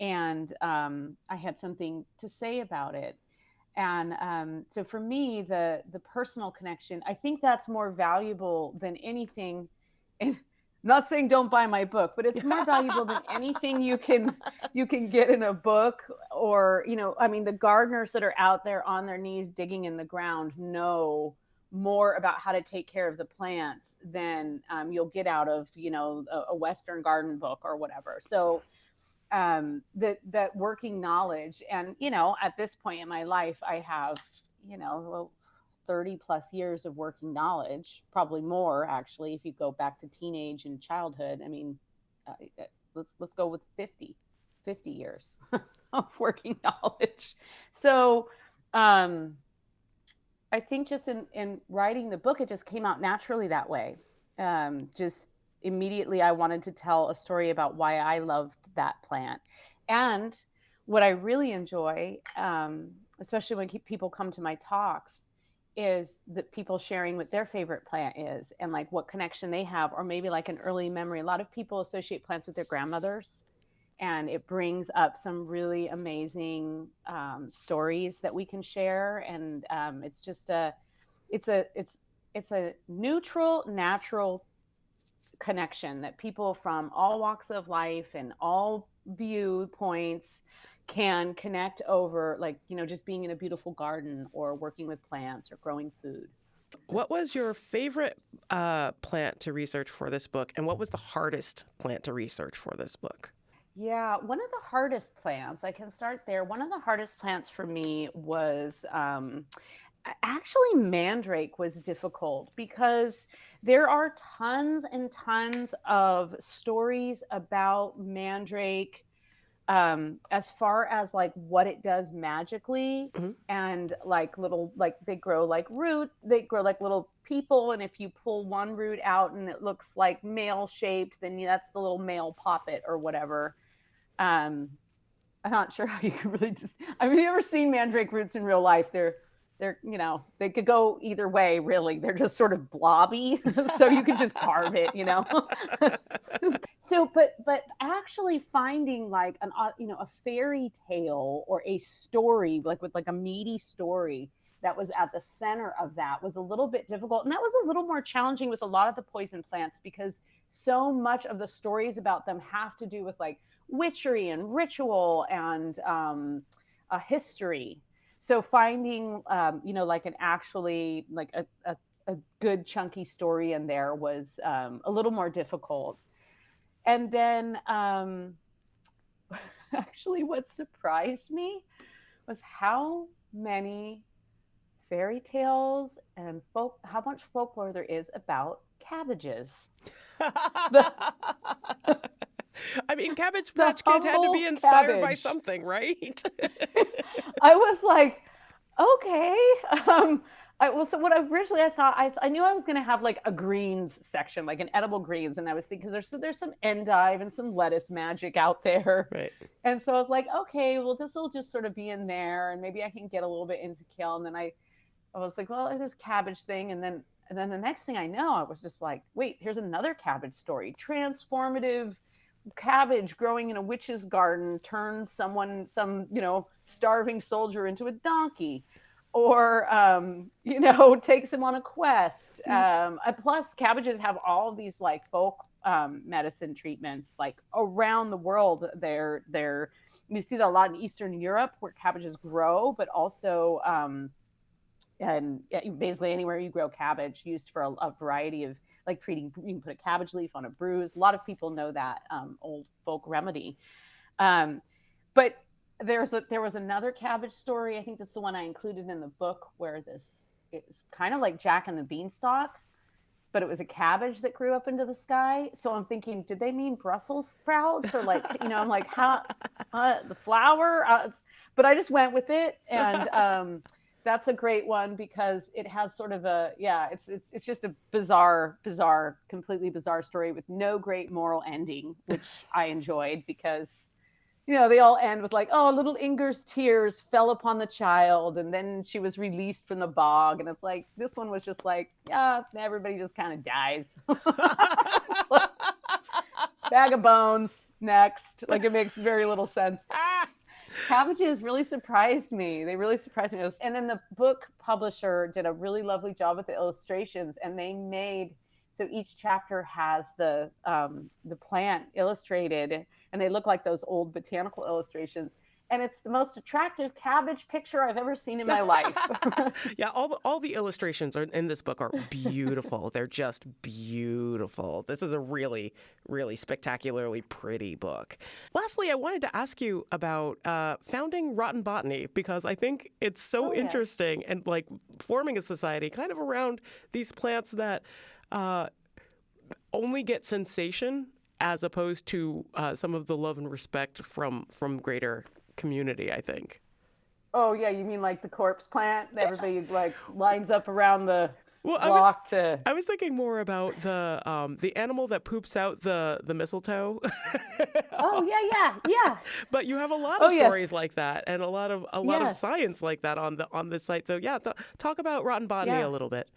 and I had something to say about it. And so for me, the personal connection, I think that's more valuable than anything. And not saying don't buy my book, but it's more valuable than anything you can get in a book. Or, I mean, the gardeners that are out there on their knees digging in the ground know more about how to take care of the plants than you'll get out of, a Western garden book or whatever. So that working knowledge, and at this point in my life I have 30 plus years of working knowledge, probably more actually if you go back to teenage and childhood. I mean, let's go with 50 years of working knowledge. So I think just in writing the book, it just came out naturally that way. Just immediately I wanted to tell a story about why I loved that plant. And what I really enjoy, especially when people come to my talks, is that people sharing what their favorite plant is and like what connection they have, or maybe like an early memory. A lot of people associate plants with their grandmothers, and it brings up some really amazing stories that we can share. And it's just it's a neutral, natural connection that people from all walks of life and all viewpoints can connect over, like, just being in a beautiful garden or working with plants or growing food. What was your favorite plant to research for this book, and what was the hardest plant to research for this book? Yeah, one of the hardest plants, I can start there. One of the hardest plants for me was actually mandrake was difficult, because there are tons and tons of stories about mandrake, as far as like what it does magically. And like they grow like little people, and if you pull one root out and it looks like male shaped, then that's the little male poppet or whatever. I'm not sure how you can really just, I mean, have you ever seen mandrake roots in real life? They're they could go either way, really. They're just sort of blobby. So you could just carve it. So, but actually finding like a fairy tale or a story, like with like a meaty story that was at the center of that, was a little bit difficult. And that was a little more challenging with a lot of the poison plants, because so much of the stories about them have to do with like witchery and ritual and a history. So finding, like an actually like a good chunky story in there was a little more difficult. And then actually what surprised me was how many fairy tales and how much folklore there is about cabbages. I mean, Cabbage Patch Kids had to be inspired by something, right? I was like, okay. So what originally I thought, I knew I was going to have like a greens section, like an edible greens. And I was thinking, because there's some endive and some lettuce magic out there. Right. And so I was like, okay, well, this will just sort of be in there, and maybe I can get a little bit into kale. And then I was like, well, this cabbage thing. And then the next thing I know, I was just like, wait, here's another cabbage story. Transformative cabbage growing in a witch's garden turns some starving soldier into a donkey, or takes him on a quest. Plus cabbages have all of these like folk medicine treatments like around the world. You see that a lot in Eastern Europe where cabbages grow, but also and basically anywhere you grow cabbage, used for a variety of like treating. You can put a cabbage leaf on a bruise. A lot of people know that old folk remedy. But there was another cabbage story. I think that's the one I included in the book, where it's kind of like Jack and the Beanstalk, but it was a cabbage that grew up into the sky. So I'm thinking, did they mean Brussels sprouts, or like, I'm like, how the flower? But I just went with it, and that's a great one, because it has sort of it's just a bizarre, completely bizarre story with no great moral ending, which I enjoyed, because they all end with like, oh, little Inger's tears fell upon the child, and then she was released from the bog. And it's like, this one was just like, yeah, everybody just kind of dies. Bag of bones. Next. Like, it makes very little sense. Cabbages really surprised me. They really surprised me. And then the book publisher did a really lovely job with the illustrations, and they made, so each chapter has the plant illustrated, and they look like those old botanical illustrations. And it's the most attractive cabbage picture I've ever seen in my life. Yeah, all the illustrations in this book are beautiful. They're just beautiful. This is a really, really spectacularly pretty book. Lastly, I wanted to ask you about founding Rotten Botany, because I think it's so interesting and like forming a society kind of around these plants that only get sensation as opposed to some of the love and respect from greater community, I think. Oh yeah, you mean like the corpse plant? Everybody like lines up around the block to. I was thinking more about the animal that poops out the mistletoe. Oh yeah. But you have a lot of stories like that, and a lot of science like that on this site. So yeah, talk about Rotten Botany a little bit.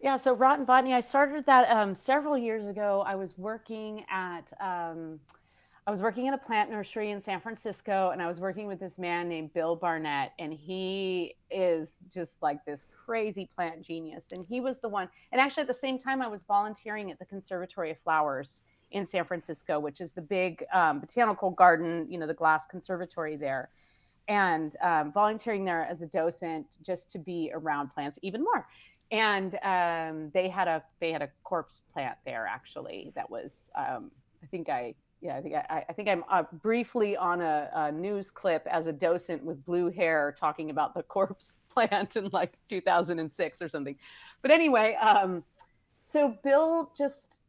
Yeah, so Rotten Botany, I started that several years ago. I was working at a plant nursery in San Francisco, and I was working with this man named Bill Barnett, and he is just like this crazy plant genius. And he was the one, and actually at the same time I was volunteering at the Conservatory of Flowers in San Francisco, which is the big botanical garden, the glass conservatory there, and volunteering there as a docent just to be around plants even more. And they had a corpse plant there actually that was I think I'm briefly on a news clip as a docent with blue hair talking about the corpse plant in like 2006 or something. But anyway, so Bill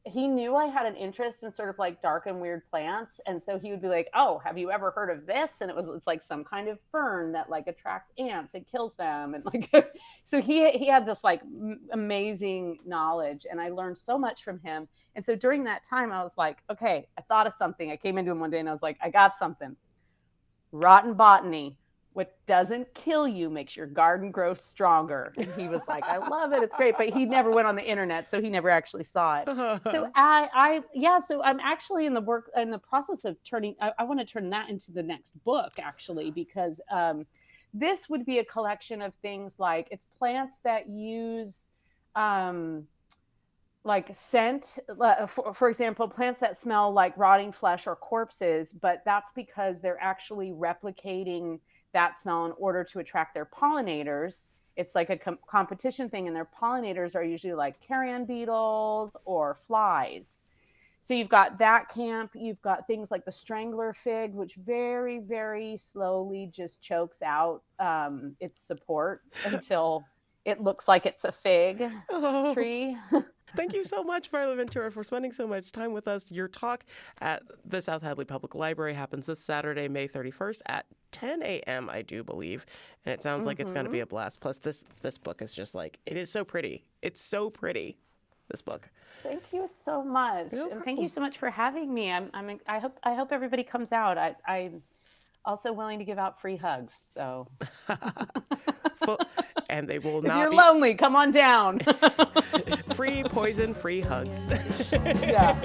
he knew I had an interest in sort of like dark and weird plants. And so he would be like, oh, have you ever heard of this? And it's like some kind of fern that like attracts ants and kills them. And like, so he had this like amazing knowledge, and I learned so much from him. And so during that time I was like, okay, I thought of something. I came into him one day and I was like, I got something. Rotten Botany. What doesn't kill you makes your garden grow stronger. And he was like, I love it. It's great. But he never went on the internet, so he never actually saw it. So so I'm actually in the process of I want to turn that into the next book actually, because this would be a collection of things like it's plants that use like scent, for example, plants that smell like rotting flesh or corpses, but that's because they're actually replicating that smell in order to attract their pollinators. It's like a competition thing, and their pollinators are usually like carrion beetles or flies. So you've got that camp. You've got things like the strangler fig, which very, very slowly just chokes out its support until it looks like it's a fig tree. Thank you so much, Varla Ventura, for spending so much time with us. Your talk at the South Hadley Public Library happens this Saturday, May 31st at 10 a.m., I do believe. And it sounds like it's going to be a blast. Plus, this book is just like, it is so pretty. It's so pretty, this book. Thank you so much. And thank you so much for having me. I hope everybody comes out. I'm also willing to give out free hugs. So. And they will if not you're be lonely, come on down. free poison, free hugs. Yeah.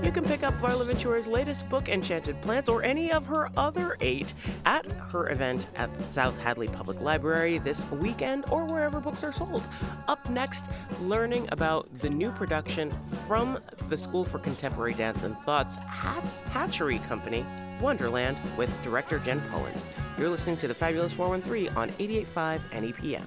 You can pick up Varla Ventura's latest book, Enchanted Plants, or any of her other 8 at her event at South Hadley Public Library this weekend, or wherever books are sold. Up next, learning about the new production from the School for Contemporary Dance and Thought's hatchery company, Wonderland, with director Jen Pullins. You're listening to The Fabulous 413 on 88.5 NEPM.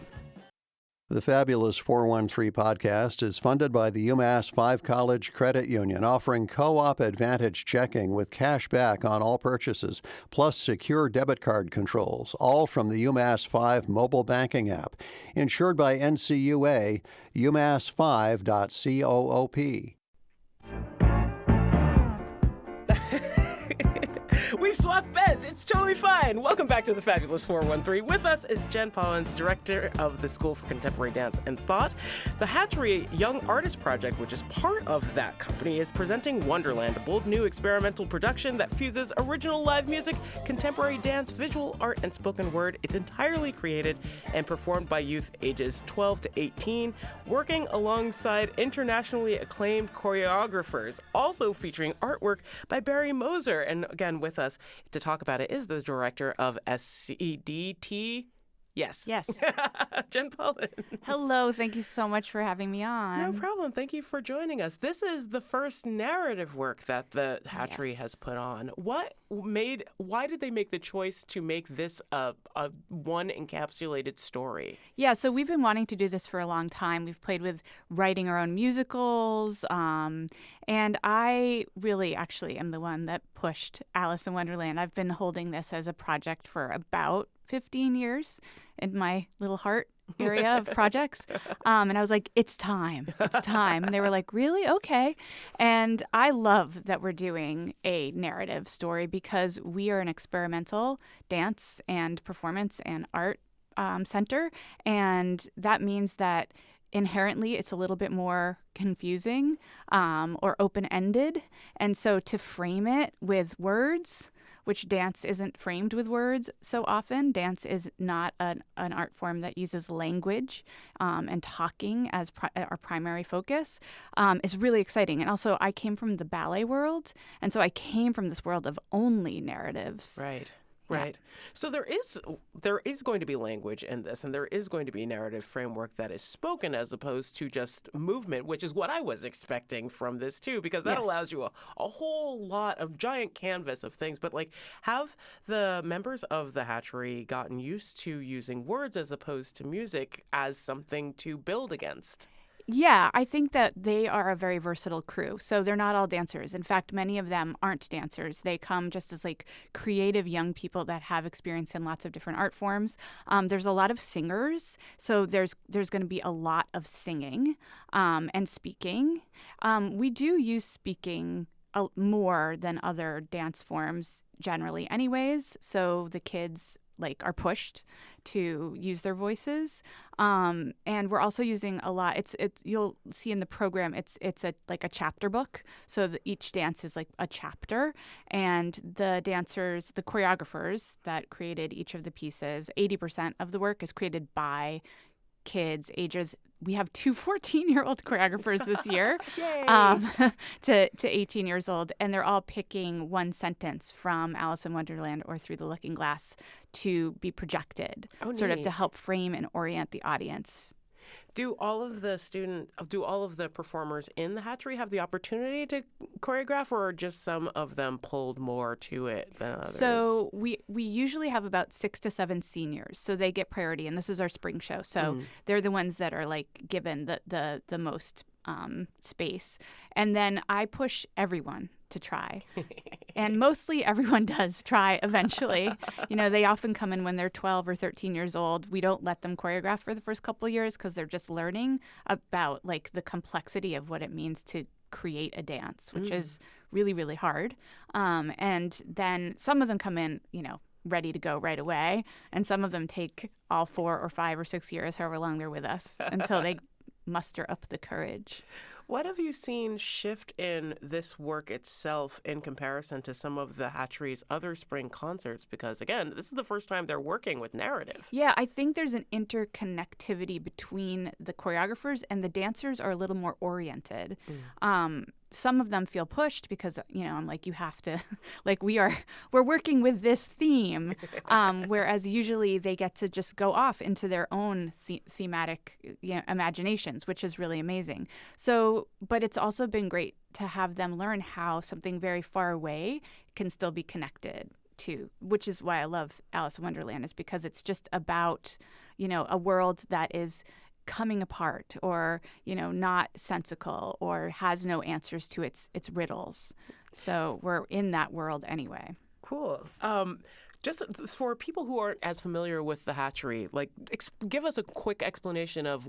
The Fabulous 413 podcast is funded by the UMass 5 College Credit Union, offering co-op advantage checking with cash back on all purchases, plus secure debit card controls, all from the UMass 5 mobile banking app. Insured by NCUA, umass5.coop. We've swapped beds. It's totally fine. Welcome back to the Fabulous 413. With us is Jen Pullins, director of the School for Contemporary Dance and Thought, the Hatchery Young Artist Project, which is part of that company. Company is presenting Wonderland, a bold new experimental production that fuses original live music, contemporary dance, visual art, and spoken word. It's entirely created and performed by youth ages 12 to 18, working alongside internationally acclaimed choreographers, also featuring artwork by Barry Moser. And again, with us to talk about it is the director of SCDT. Yes. Jen Pullen. Hello. Thank you so much for having me on. No problem. Thank you for joining us. This is the first narrative work that the Hatchery has put on. Why did they make the choice to make this a one encapsulated story? Yeah, so we've been wanting to do this for a long time. We've played with writing our own musicals, and I really actually am the one that pushed Alice in Wonderland. I've been holding this as a project for about 15 years in my little heart area of projects. And I was like, it's time. And they were like, really? Okay. And I love that we're doing a narrative story because we are an experimental dance and performance and art center. And that means that inherently it's a little bit more confusing or open-ended. And so to frame it with words, which dance isn't framed with words so often. Dance is not an art form that uses language and talking as our primary focus, is really exciting. And also, I came from the ballet world, and so I came from this world of only narratives. Right. So there is going to be language in this, and there is going to be a narrative framework that is spoken as opposed to just movement, which is what I was expecting from this too, because that allows you a whole lot of giant canvas of things. But have the members of the Hatchery gotten used to using words as opposed to music as something to build against? Yeah, I think that they are a very versatile crew. So they're not all dancers. In fact, many of them aren't dancers. They come just as creative young people that have experience in lots of different art forms. There's a lot of singers. So there's going to be a lot of singing and speaking. We do use speaking more than other dance forms generally anyways. So the kids are pushed to use their voices, and we're also using a lot. It's you'll see in the program. It's a chapter book, so that each dance is a chapter, and the dancers, the choreographers that created each of the pieces, 80% of the work is created by kids ages. We have 2 14-year-old choreographers this year to 18 years old, and they're all picking one sentence from Alice in Wonderland or Through the Looking Glass to be projected, sort of to help frame and orient the audience. Do all of the performers in the Hatchery have the opportunity to choreograph, or are just some of them pulled more to it than others? So we usually have about 6 to 7 seniors, so they get priority, and this is our spring show. So they're the ones that are given the most space, and then I push everyone to try. And mostly everyone does try eventually. They often come in when they're 12 or 13 years old. We don't let them choreograph for the first couple of years because they're just learning about the complexity of what it means to create a dance, which is really, really hard. And then some of them come in, ready to go right away. And some of them take all 4 or 5 or 6 years, however long they're with us, until they muster up the courage. What have you seen shift in this work itself in comparison to some of the Hatchery's other spring concerts? Because, again, this is the first time they're working with narrative. Yeah, I think there's an interconnectivity between the choreographers, and the dancers are a little more oriented. Some of them feel pushed because, I'm you have to, we're working with this theme, whereas usually they get to just go off into their own thematic imaginations, which is really amazing. So, but it's also been great to have them learn how something very far away can still be connected to, which is why I love Alice in Wonderland, is because it's just about, a world that is coming apart, or not sensical, or has no answers to its riddles. So we're in that world anyway. Cool. Just for people who aren't as familiar with the Hatchery, give us a quick explanation of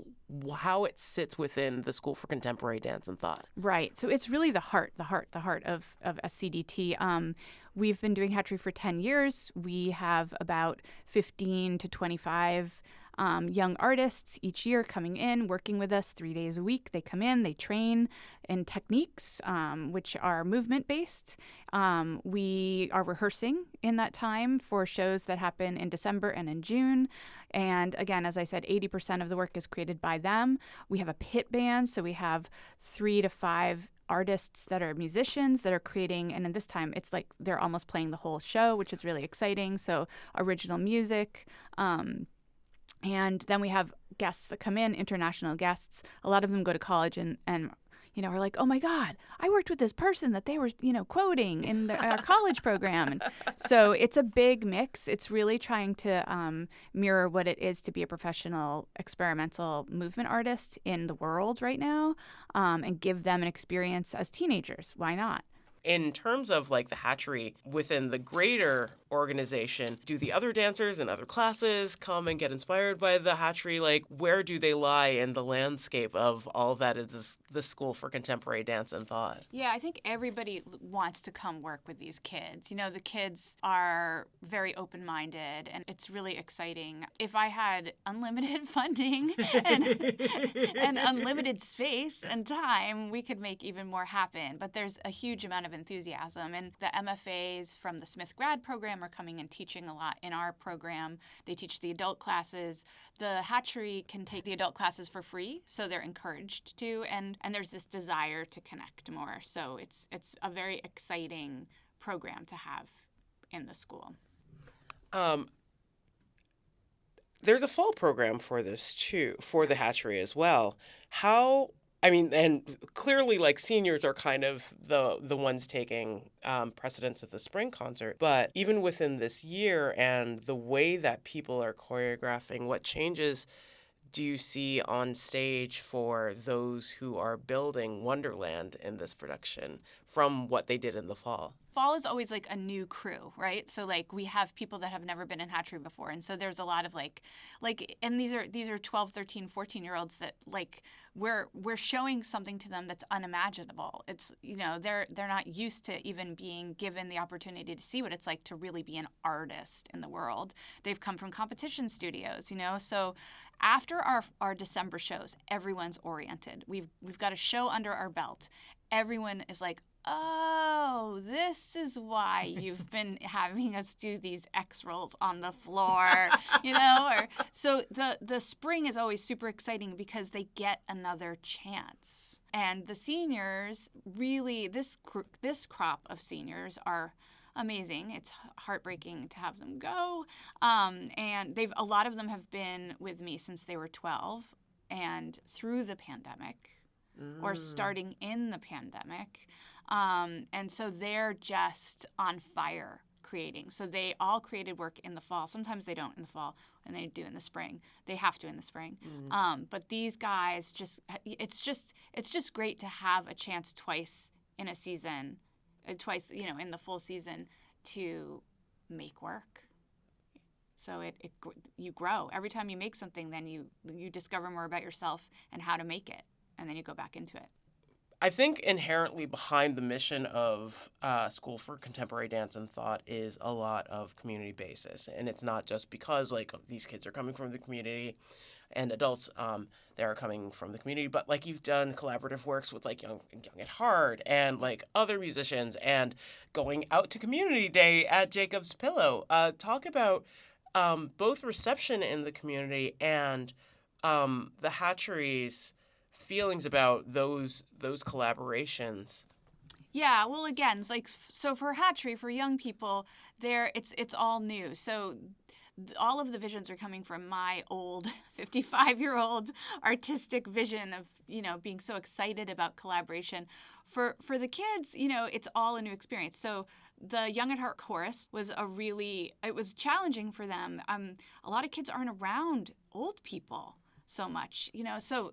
how it sits within the School for Contemporary Dance and Thought. Right. So it's really the heart of SCDT. We've been doing Hatchery for 10 years. We have about 15 to 25 young artists each year coming in, working with us 3 days a week. They come in, they train in techniques, which are movement-based. We are rehearsing in that time for shows that happen in December and in June. And again, as I said, 80% of the work is created by them. We have a pit band, so we have 3 to 5 artists that are musicians that are creating, and in this time it's like they're almost playing the whole show, which is really exciting. So original music. And then we have guests that come in, international guests. A lot of them go to college and are like, oh my God, I worked with this person that they were, quoting in our college program. And so it's a big mix. It's really trying to mirror what it is to be a professional experimental movement artist in the world right now, and give them an experience as teenagers. Why not? In terms of like the hatchery within the greater organization, do the other dancers in other classes come and get inspired by the hatchery? Like, where do they lie in the landscape of all that is the School for Contemporary Dance and Thought? Yeah, I think everybody wants to come work with these kids. The kids are very open-minded, and it's really exciting. If I had unlimited funding and unlimited space and time, we could make even more happen. But there's a huge amount of enthusiasm, and the MFAs from the Smith grad program are coming and teaching a lot in our program. They teach the adult classes. The hatchery can take the adult classes for free, so they're encouraged to, and there's this desire to connect more. So it's a very exciting program to have in the school. There's a fall program for this too, for the hatchery as well. And clearly, like, seniors are kind of the ones taking precedence at the spring concert. But even within this year and the way that people are choreographing, what changes do you see on stage for those who are building Wonderland in this production from what they did in the fall? Fall is always like a new crew, right? So like we have people that have never been in hatchery before. And so there's a lot of and these are 12, 13, 14-year-olds that like we're showing something to them that's unimaginable. It's, they're not used to even being given the opportunity to see what it's like to really be an artist in the world. They've come from competition studios, So after our December shows, everyone's oriented. We've got a show under our belt. Everyone is like, oh, this is why you've been having us do these X rolls on the floor, So the spring is always super exciting because they get another chance. And the seniors really, this crop of seniors are amazing. It's heartbreaking to have them go. And a lot of them have been with me since they were 12 and through the pandemic or starting in the pandemic. And so they're just on fire creating. So they all created work in the fall. Sometimes they don't in the fall, and they do in the spring. They have to in the spring. But these guys it's just great to have a chance twice in a season, in the full season to make work. So you grow. Every time you make something, then you discover more about yourself and how to make it, and then you go back into it. I think inherently behind the mission of School for Contemporary Dance and Thought is a lot of community basis. And it's not just because these kids are coming from the community and adults that are coming from the community, but you've done collaborative works with Young at Heart and other musicians and going out to Community Day at Jacob's Pillow. Talk about both reception in the community and the hatcheries' feelings about those collaborations. Yeah, well, again, so for hatchery, for young people, it's all new. So all of the visions are coming from my old 55-year-old artistic vision of being so excited about collaboration. For the kids, it's all a new experience. So the Young at Heart chorus was it was challenging for them. A lot of kids aren't around old people so much, so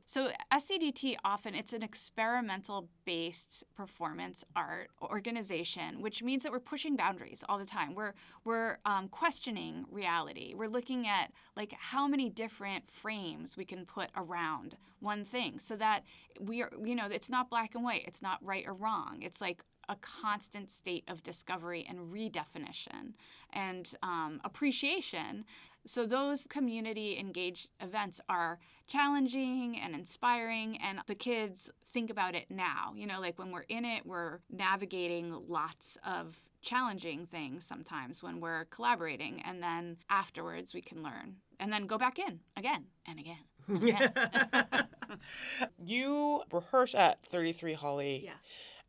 SCDT often it's an experimental based performance art organization, which means that we're pushing boundaries all the time. We're questioning reality. We're looking at how many different frames we can put around one thing so that we are, it's not black and white. It's not right or wrong. It's a constant state of discovery and redefinition and appreciation. So those community engaged events are challenging and inspiring, and the kids think about it now. You know, like when we're in it, we're navigating lots of challenging things sometimes when we're collaborating, and then afterwards we can learn and then go back in again and again. Yeah. You rehearse at 33 Holly. Yeah.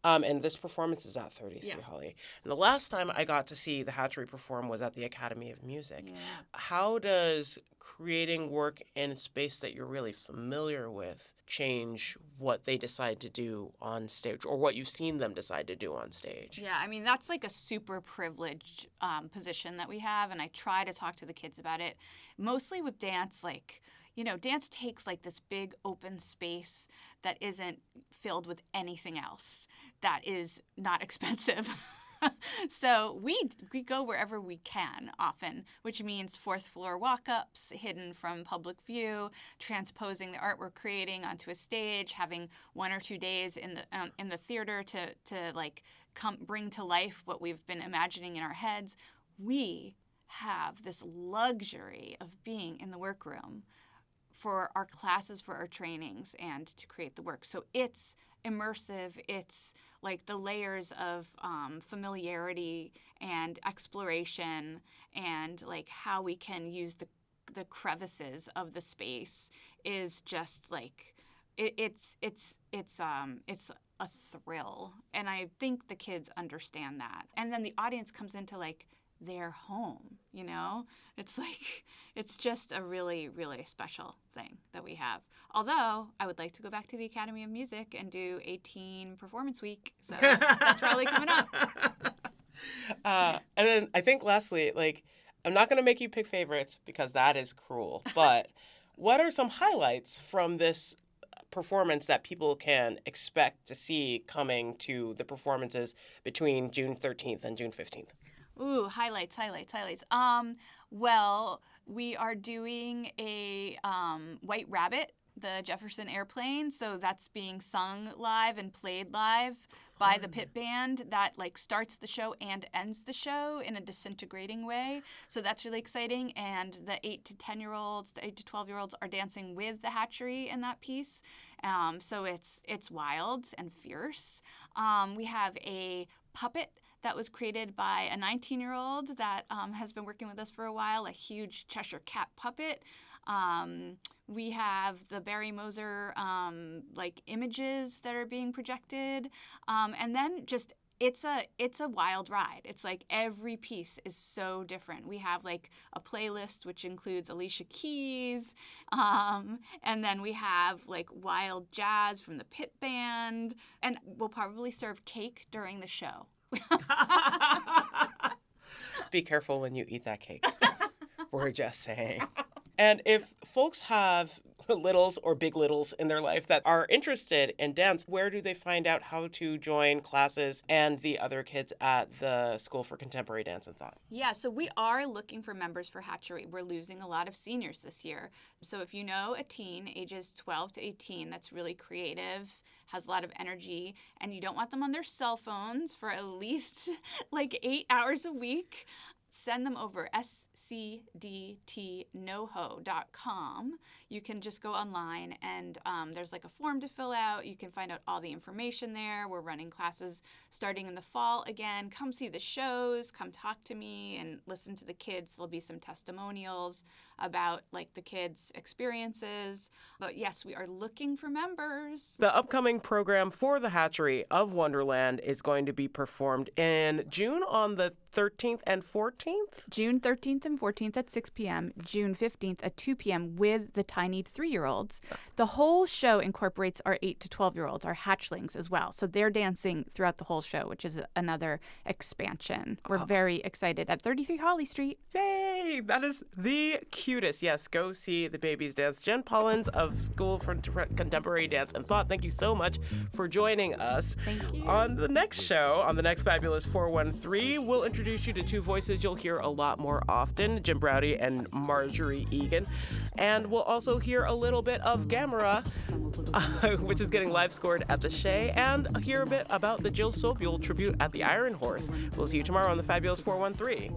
And this performance is at 33 Holly. And the last time I got to see the Hatchery perform was at the Academy of Music. Yeah. How does creating work in a space that you're really familiar with change what they decide to do on stage, or what you've seen them decide to do on stage? Yeah, I mean, that's like a super privileged position that we have, and I try to talk to the kids about it. Mostly with dance, like, you know, dance takes like this big open space that isn't filled with anything else, that is not expensive. So we go wherever we can often, which means fourth floor walk-ups, hidden from public view, transposing the art we're creating onto a stage, having 1 or 2 days in the theater to like bring to life what we've been imagining in our heads. We have this luxury of being in the workroom for our classes, for our trainings, and to create the work. So it's immersive. It's like the layers of familiarity and exploration, and like how we can use the crevices of the space is just like it's a thrill, and I think the kids understand that. And then the audience comes into like their home, you know? It's like, it's just a really, really special thing that we have. Although, I would like to go back to the Academy of Music and do a teen performance week. So that's probably coming up. And then I think lastly, like, I'm not going to make you pick favorites because that is cruel, but what are some highlights from this performance that people can expect to see coming to the performances between June 13th and June 15th? Ooh, highlights. Well, we are doing a White Rabbit, the Jefferson Airplane. So that's being sung live and played live by the pit band that like starts the show and ends the show in a disintegrating way. So that's really exciting. And the 8 to 10-year-olds, the 8 to 12-year-olds are dancing with the Hatchery in that piece. So it's wild and fierce. We have a puppet that was created by a 19-year-old that has been working with us for a while, a huge Cheshire Cat puppet. We have the Barry Moser like images that are being projected. And then just it's a wild ride. It's like every piece is so different. We have like a playlist which includes Alicia Keys, and then we have like wild jazz from the pit band, and we'll probably serve cake during the show. Be careful when you eat that cake. We're just saying. And if folks have littles or big littles in their life that are interested in dance, where do they find out how to join classes and the other kids at the School for Contemporary Dance and Thought? Yeah, so we are looking for members for Hatchery. We're losing a lot of seniors this year. So if you know a teen, ages 12 to 18, that's really creative, has a lot of energy, and you don't want them on their cell phones for at least like 8 hours a week, send them over scdtnoho.com. You can just go online and there's like a form to fill out. You can find out all the information there. We're running classes starting in the fall again. Come see the shows, come talk to me and listen to the kids. There'll be some testimonials about like the kids' experiences. But yes, we are looking for members. The upcoming program for the Hatchery of Wonderland is going to be performed in June on the 13th and 14th? June 13th and 14th at 6 p.m., June 15th at 2 p.m. with the tiny 3-year-olds. The whole show incorporates our 8 to 12-year-olds, our hatchlings as well. So they're dancing throughout the whole show, which is another expansion. We're very excited at 33 Holly Street. Yay! That is the cutest. Yes, go see the babies dance. Jen Pollins of School for Contemporary Dance and Thought, thank you so much for joining us. Thank you. On the next show, on the next Fabulous 413, we'll introduce you to two voices you'll hear a lot more often, Jim Browdy and Marjorie Egan. And we'll also hear a little bit of Gamera, which is getting live scored at the Shea, and hear a bit about the Jill Sobule tribute at the Iron Horse. We'll see you tomorrow on the Fabulous 413.